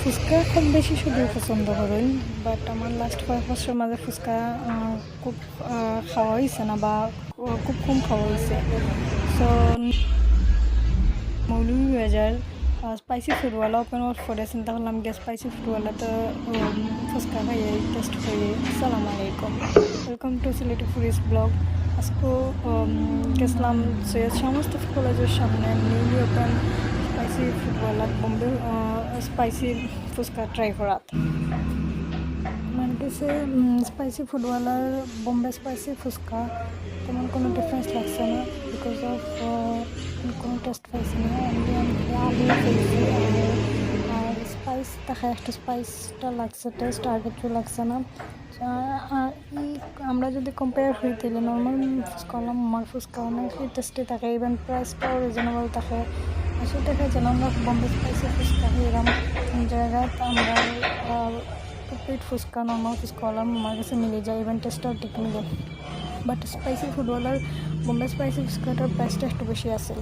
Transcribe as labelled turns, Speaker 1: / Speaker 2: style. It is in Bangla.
Speaker 1: ফুচকা খুব বেশি সবাই পছন্দ করেন, বাট আমার লাস্ট কয়েক বছরের মাঝে ফুচকা খুব খাওয়া হয়েছে না, বা খুব কম খাওয়া হয়েছে। সো মৌলভীবাজার স্পাইসি ফুডওয়ালা ওপেন করে চিন্তা করলাম গিয়ে স্পাইসি ফুডওয়ালা তো ফুচকা খাইয়ে টেস্ট করি। আসসালামু আলাইকুম, welcome to Sylheti foodies blog. আজকে গেছিলাম সৈয়দ শাহ মুস্তাফা কলেজের সামনে newly open spicy Foodwala Bombay spicy fuchka try করাত। আমার কাছে স্পাইসি ফুডওয়ালার বোম্বে স্পাইসি ফুচকা তেমন কোনো ডিফারেন্স লাগছে না, বিকজ অফ কোনো টেস্ট পাইছি না। আমি আলু খেয়েছি আর স্পাইস দেখা একটা স্পাইসটা লাগছে, টেস্ট আর কিছু লাগছে না। আমরা যদি কম্পেয়ার করি তাহলে নর্মাল ফুচকা হলাম আমার ফুচকা অনেকই টেস্টি থাকে, ইভেন প্রাইসটাও রিজনেবল থাকে। 80 টাকায় যেন আমরা বম্বে স্পাইসি ফুচকা খেলাম জায়গায় আমরা কমপ্লিট ফুচকা নর্মাল ফুচকা হলাম আমার কাছে মিলে যায়, ইভেন টেস্টটাও ঠিক মিলে। বাট স্পাইসি ফুডওয়ালার বোম্বে স্পাইসি ফুচকাটার প্রাইসটা একটু বেশি আছে।